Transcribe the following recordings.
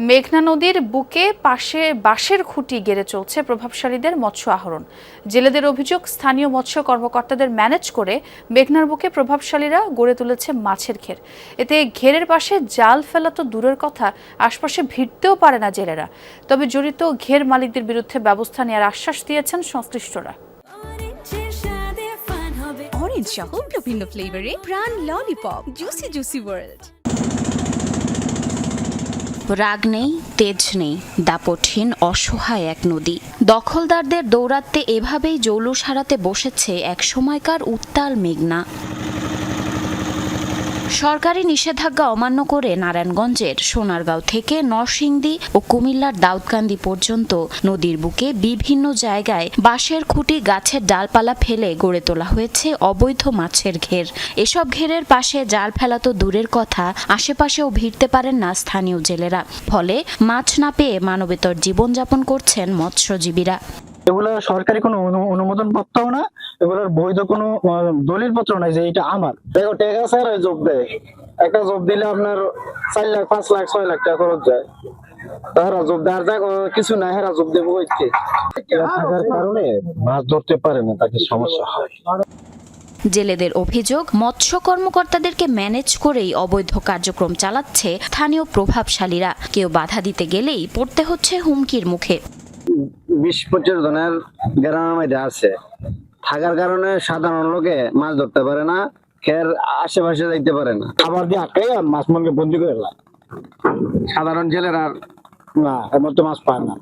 মেঘনা নদীর বুকে পাশে বাঁশের খুঁটি গেড়ে চলছে প্রভাবশালীদের মৎস্য আহরণ। জেলেদের অভিযোগ, স্থানীয় মৎস্য কর্মকর্তাদের ম্যানেজ করে মেঘনার বুকে প্রভাবশালীরা গড়ে তুলেছে মাছের ঘের। এতে ঘেরের পাশে জাল ফেলা তো দূরের কথা, আশপাশে ভিড়তেও পারে না জেলেরা। তবে জড়িত ঘের মালিকদের বিরুদ্ধে ব্যবস্থা নেওয়ার আশ্বাস দিয়েছেন সংশ্লিষ্টরা। অরেঞ্জ সহ বিভিন্ন ফ্লেভারে প্রাণ ললিপপ, জুসি জুসি ওয়ার্ল্ড। রাগ নেই, তেজ নেই, দাপটহীন অসহায় এক নদী। দখলদারদের দৌরাত্মে এভাবেই জৌলুস হারাতে বসেছে এক সময়কার উত্তাল মেঘনা। সরকারি নিষেধাজ্ঞা অমান্য করে নারায়ণগঞ্জের সোনারগাঁও থেকে নরসিংদী ও কুমিল্লার দাউদকান্দি পর্যন্ত নদীর বুকে বিভিন্ন জায়গায় বাঁশের খুঁটি, গাছের ডালপালা ফেলে গড়ে তোলা হয়েছে অবৈধ মাছের ঘের। এসব ঘেরের পাশে জাল ফেলা তো দূরের কথা, আশেপাশেও ভিড়তে পারেন না স্থানীয় জেলেরা। ফলে মাছ না পেয়ে মানবেতর জীবনযাপন করছেন মৎস্যজীবীরা। এগুলো সরকারি কোনো অনুমোদন পত্রও না, এগুলোর বৈধ কোনো দলিল পত্র নাই যে এটা আমার। দেখো টাকা স্যার জব দেয়, একটা জব দিলে আপনার 4 লাখ 5 লাখ 6 লাখ টাকা খরচ যায়। তারা জব দেওয়ার জায়গা কিছু না, হেরা জব দেবো থাকার কারণে মাছ ধরতে পারে না, তাকে সমস্যা হয়। জেলেদের অভিযোগ, মৎস্য কর্মকর্তাদেরকে ম্যানেজ করেই অবৈধ কার্যক্রম চালাচ্ছে স্থানীয় প্রভাবশালীরা। কেউ বাধা দিতে গেলেই পড়তে হচ্ছে হুমকির মুখে। 20-25 জনের গ্রামের মধ্যে আছে, থাকার কারণে সাধারণ লোকে মাছ ধরতে পারে না, খের আশেপাশে যাইতে পারে না। আবার দিয়ে আটকে মাছ মনকে বন্দি করে সাধারণ জেলেরা না এমন তো মাছ পায় না।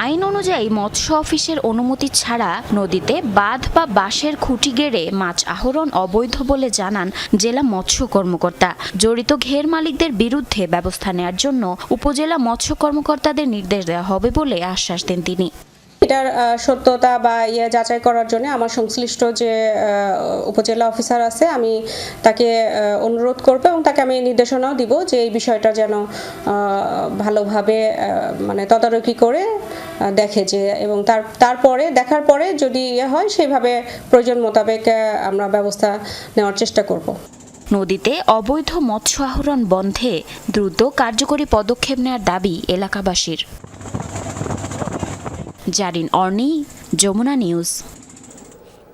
আইন অনুযায়ী মৎস্য অফিসের অনুমতি ছাড়া নদীতে বাঁধ বা বাঁশের খুঁটি গেড়ে মাছ আহরণ অবৈধ বলে জানান জেলা মৎস্য কর্মকর্তা। জড়িত ঘের মালিকদের বিরুদ্ধে ব্যবস্থা নেওয়ার জন্য উপজেলা মৎস্য কর্মকর্তাদের নির্দেশ দেওয়া হবে বলে আশ্বাস দেন তিনি। এটার সত্যতা বা যাচাই করার জন্য আমার সংশ্লিষ্ট যে উপজেলা অফিসার আছে, আমি তাকে অনুরোধ করব এবং তাকে আমি নির্দেশনাও দিব যে এই বিষয়টা যেন ভালোভাবে মানে তদারকি করে দেখে যে, এবং তারপরে দেখার পরে যদি হয় সেইভাবে প্রয়োজন মোতাবেক আমরা ব্যবস্থা নেওয়ার চেষ্টা করব। নদীতে অবৈধ মৎস্য আহরণ বন্ধে দ্রুত কার্যকরী পদক্ষেপ নেওয়ার দাবি এলাকাবাসীর। জারিন অর্নি, যমুনা নিউজ।